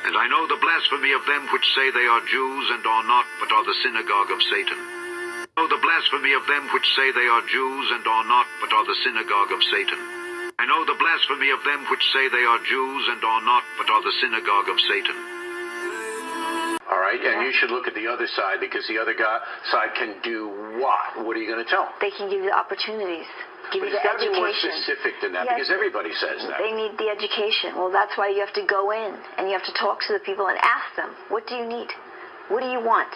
And I know the blasphemy of them which say they are Jews and are not, but are the synagogue of Satan. I know the blasphemy of them which say they are Jews and are not, but are the synagogue of Satan. I know the blasphemy of them which say they are Jews and are not, but are the synagogue of Satan. All right, and you should look at the other side, because the other side can do what? What are you going to tell them? They can give you opportunities. Give you the It's got to be more education. specific than that, because everybody says that. They need the education. Well, that's why you have to go in and you have to talk to the people and ask them, what do you need? What do you want?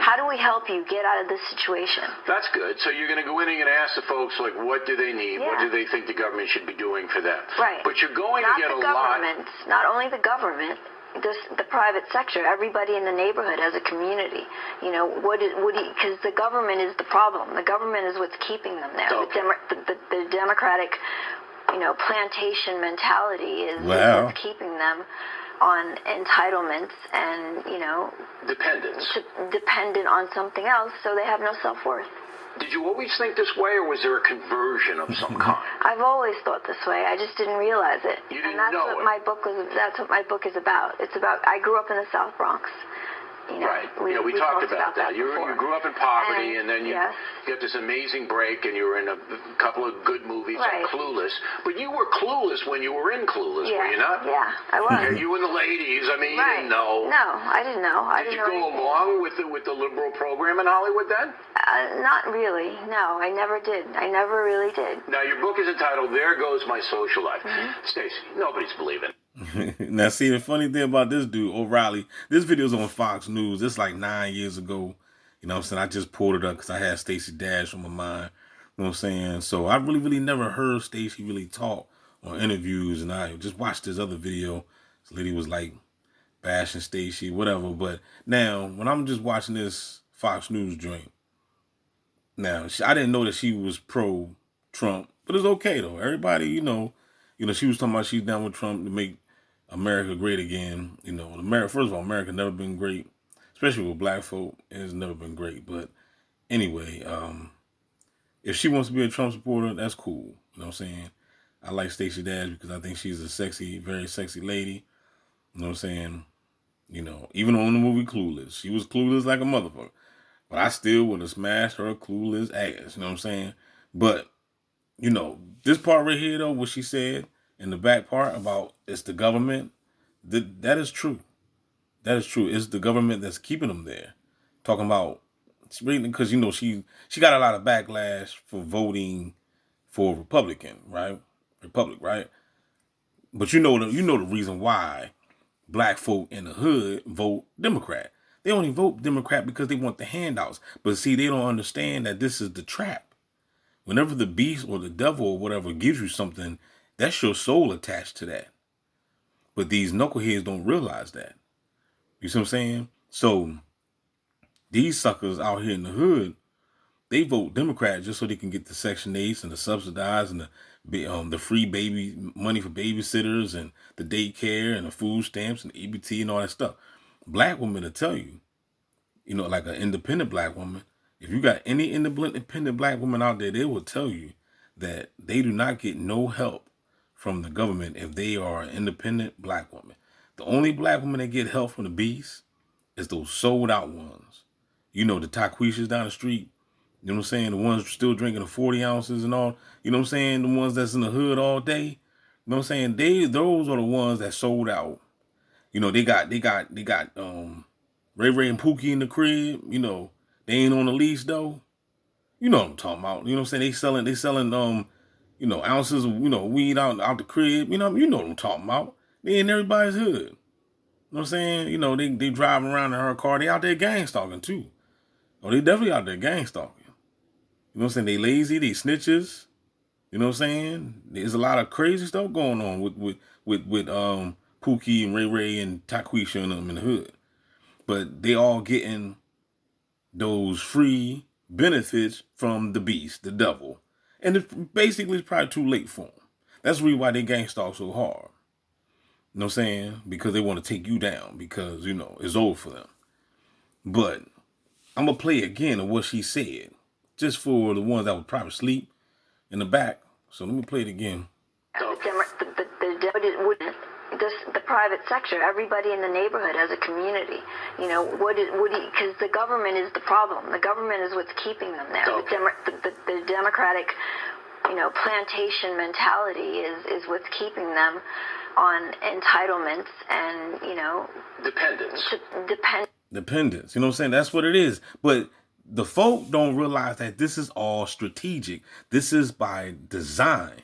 How do we help you get out of this situation? That's good. So you're going to go in and ask the folks, like, what do they need? What do they think the government should be doing for them? Right. But you're going Not to get the a lot. government, not only the government, the private sector, everybody in the neighborhood as a community. You know, because the government is the problem. The government is what's keeping them there. Okay. The democratic, plantation mentality is what's keeping them on entitlements and, Dependence. Dependent on something else, so they have no self-worth. Did you always think this way, or was there a conversion of some kind? I've always thought this way. I just didn't realize it. You didn't and that's know what it. That's what my book is about. It's about, I grew up in the South Bronx. Right. We talked about that. You grew up in poverty, and then you get this amazing break, and you were in a couple of good movies like Clueless. But you were clueless when you were in Clueless, were you not? Yeah, I was. You and the ladies, you didn't know. No, I didn't know. Did you go along with the liberal program in Hollywood then? Not really. No, I never did. I never really did. Now, your book is entitled, There Goes My Social Life. Stacey, nobody's believing. Now, see, the funny thing about this dude, O'Reilly, this video's on Fox News. It's like 9 years ago. You know what I'm saying? I just pulled it up because I had Stacey Dash on my mind. You know what I'm saying? So I really never heard Stacey really talk on interviews. And I just watched this other video. This lady was like bashing Stacey, whatever. But now, when I'm just watching this Fox News joint, now, I didn't know that she was pro-Trump. But it's okay, though. Everybody, she was talking about she's down with Trump to make America great again. First of all, America never been great, especially with black folk. It has never been great. But anyway, if she wants to be a Trump supporter, that's cool. You know what I'm saying? I like Stacey Dash because I think she's a sexy, very sexy lady. You know what I'm saying? Even on the movie Clueless, she was clueless like a motherfucker. But I still would have smashed her clueless ass. You know what I'm saying? But this part right here, though, what she said in the back part about it's the government, that is true. That is true. It's the government that's keeping them there. Talking about, because, she got a lot of backlash for voting for Republican, right? Republic, right? But you know the reason why black folk in the hood vote Democrat. They only vote Democrat because they want the handouts. But see, they don't understand that this is the trap. Whenever the beast or the devil or whatever gives you something, that's your soul attached to that. But these knuckleheads don't realize that. You see what I'm saying? So these suckers out here in the hood, they vote Democrat just so they can get the Section 8s and the subsidized and the free baby money for babysitters and the daycare and the food stamps and the EBT and all that stuff. Black women will tell you, like an independent black woman, if you got any independent black woman out there, they will tell you that they do not get no help from the government if they are an independent black woman. The only black woman that get help from the beast is those sold out ones. The Taquishas down the street. You know what I'm saying? The ones still drinking the 40 ounces and all. You know what I'm saying? The ones that's in the hood all day. You know what I'm saying? Those are the ones that sold out. They got Ray Ray and Pookie in the crib. They ain't on the lease though. You know what I'm talking about. You know what I'm saying? They selling ounces of, weed out the crib. You know what I'm talking about. They in everybody's hood. You know what I'm saying? They driving around in her car. They out there gang stalking too. Oh, they definitely out there gang stalking. You know what I'm saying? They lazy, they snitches. You know what I'm saying? There's a lot of crazy stuff going on with Pookie and Ray Ray and Taquisha and them in the hood. But they all getting those free benefits from the beast, the devil. And it's probably too late for them. That's really why they gang stalk so hard. You know what I'm saying? Because they want to take you down because, it's over for them. But I'm going to play again of what she said, just for the ones that would probably sleep in the back. So let me play it again. The devil wouldn't. the private sector, everybody in the neighborhood as a community. You know, because the government is the problem. The government is what's keeping them there. Okay. The democratic, plantation mentality is what's keeping them on entitlements and, Dependence. You know what I'm saying? That's what it is. But the folk don't realize that this is all strategic. This is by design.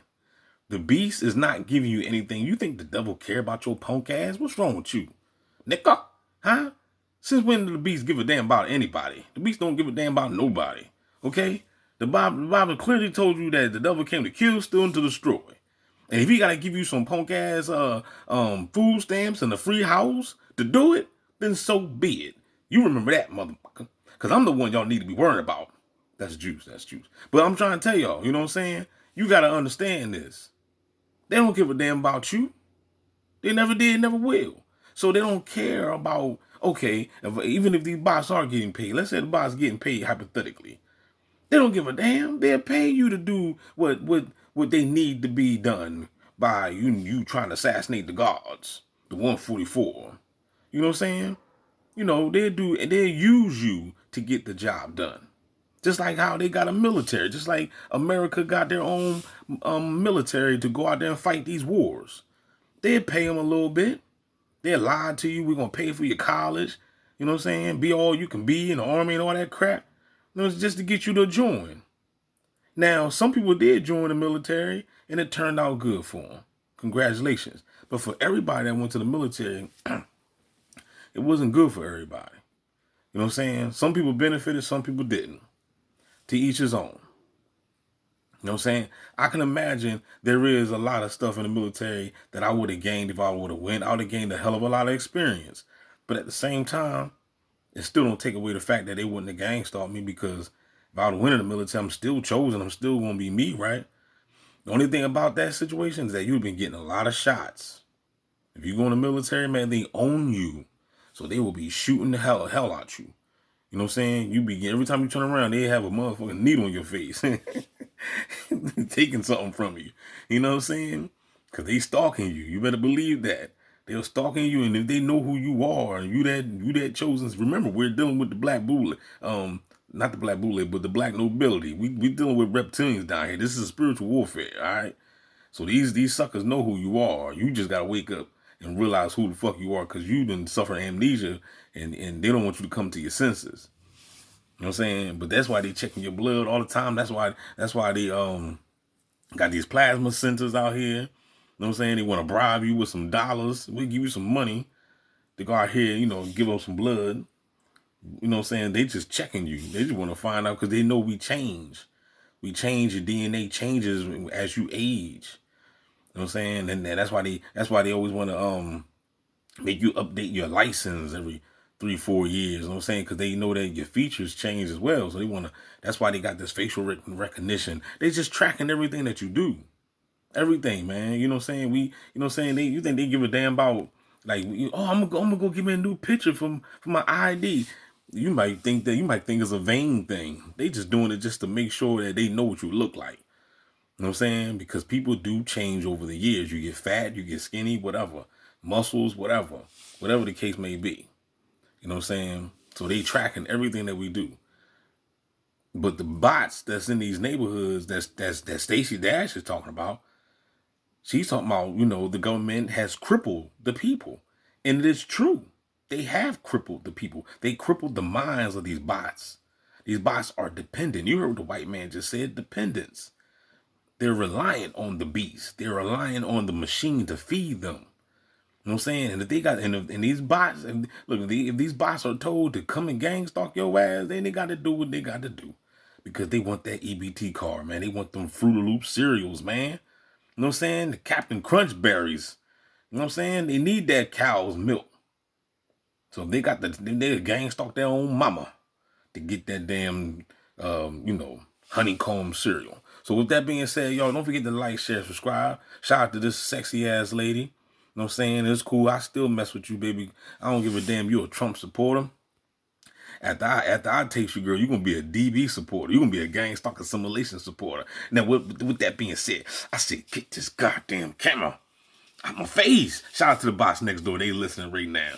The beast is not giving you anything. You think the devil care about your punk ass? What's wrong with you? Nigga? Huh? Since when did the beast give a damn about anybody? The beast don't give a damn about nobody. Okay? The Bible clearly told you that the devil came to kill, steal, and to destroy. And if he gotta give you some punk ass food stamps and a free house to do it, then so be it. You remember that, motherfucker. Because I'm the one y'all need to be worrying about. That's juice. But I'm trying to tell y'all, you know what I'm saying? You gotta understand this. They don't give a damn about you. They never did, never will. So they don't care about, okay, even if these bots are getting paid, let's say the bots getting paid hypothetically. They don't give a damn. They'll pay you to do what they need to be done by you trying to assassinate the guards, the 144. You know what I'm saying? They'll use you to get the job done. Just like how they got a military, just like America got their own military to go out there and fight these wars. They'll pay them a little bit. They'll lie to you. We're going to pay for your college. You know what I'm saying? Be all you can be in the army and all that crap. It's just to get you to join. Now, some people did join the military, and it turned out good for them. Congratulations. But for everybody that went to the military, it wasn't good for everybody. You know what I'm saying? Some people benefited, some people didn't. To each his own. You know what I'm saying? I can imagine there is a lot of stuff in the military that I would have gained if I would have went. I would have gained a hell of a lot of experience. But at the same time, it still don't take away the fact that they wouldn't have gang stalked me, because if I would have went in the military, I'm still chosen. I'm still going to be me, right? The only thing about that situation is that you've been getting a lot of shots. If you go in the military, man, they own you. So they will be shooting the hell out you. You know what I'm saying? Every time you turn around, they have a motherfucking needle in your face. Taking something from you. You know what I'm saying? Because they stalking you. You better believe that. They're stalking you, and if they know who you are, and you that chosen. Remember, we're dealing with the black boule. Not the black boule, but the black nobility. We dealing with reptilians down here. This is spiritual warfare, all right? So these suckers know who you are. You just got to wake up and realize who the fuck you are, because you done suffer amnesia, and they don't want you to come to your senses. You know what I'm saying? But that's why they checking your blood all the time. That's why they got these plasma centers out here. You know what I'm saying? They want to bribe you with some dollars. We give you some money to go out here, give up some blood. You know what I'm saying? They just checking you. They just want to find out, because they know we change. We change. Your DNA changes as you age. You know what I'm saying? And that's why they always want to make you update your license every 3-4 years. You know what I'm saying? Because they know that your features change as well. So that's why they got this facial recognition. They just tracking everything that you do. Everything, man. You know what I'm saying? You think they give a damn about, like, I'm gonna go give me a new picture for my ID. You might think it's a vain thing. They just doing it just to make sure that they know what you look like. You know what I'm saying? Because people do change over the years. You get fat, you get skinny, whatever. Muscles, whatever the case may be. You know what I'm saying? So they tracking everything that we do. But the bots that's in these neighborhoods that Stacey Dash is talking about, she's talking about, the government has crippled the people. And it is true. They have crippled the people. They crippled the minds of these bots. These bots are dependent. You heard what the white man just said, dependence. They're reliant on the beast. They're relying on the machine to feed them. You know what I'm saying? And if they got, and these bots, if these bots are told to come and gang stalk your ass, then they got to do what they got to do. Because they want that EBT card, man. They want them Fruit Loop cereals, man. You know what I'm saying? The Captain Crunch berries. You know what I'm saying? They need that cow's milk. So they gang stalk their own mama to get that damn, honeycomb cereal. So with that being said, y'all, don't forget to like, share, subscribe. Shout out to this sexy ass lady. You know what I'm saying? It's cool. I still mess with you, baby. I don't give a damn. You a Trump supporter. After I taste you, girl, you're going to be a DB supporter. You're going to be a gang stalk assimilation supporter. Now, with that being said, I said, get this goddamn camera I'm a face. Shout out to the box next door. They listening right now.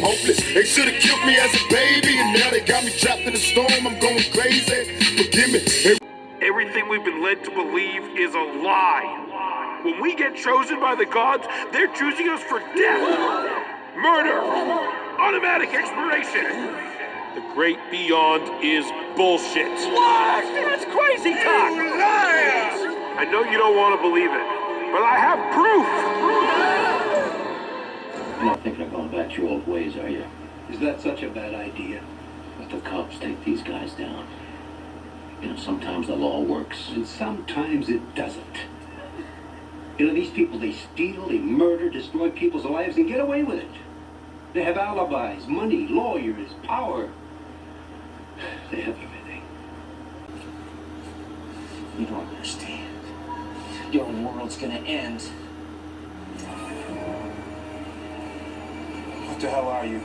Hopeless. They should have killed me as a baby, and now they got me trapped in a storm. I'm going crazy. Forgive me. Everything we've been led to believe is a lie. When we get chosen by the gods, they're choosing us for death, murder, automatic expiration. The great beyond is bullshit. What? That's crazy talk. You liar! I know you don't want to believe it, but I have proof. You're not thinking of going back to your old ways, are you? Is that such a bad idea? Let the cops take these guys down. You know, sometimes the law works. And sometimes it doesn't. You know, these people, they steal, they murder, destroy people's lives, and get away with it. They have alibis, money, lawyers, power. They have everything. You don't understand. Your world's gonna end. What the hell are you?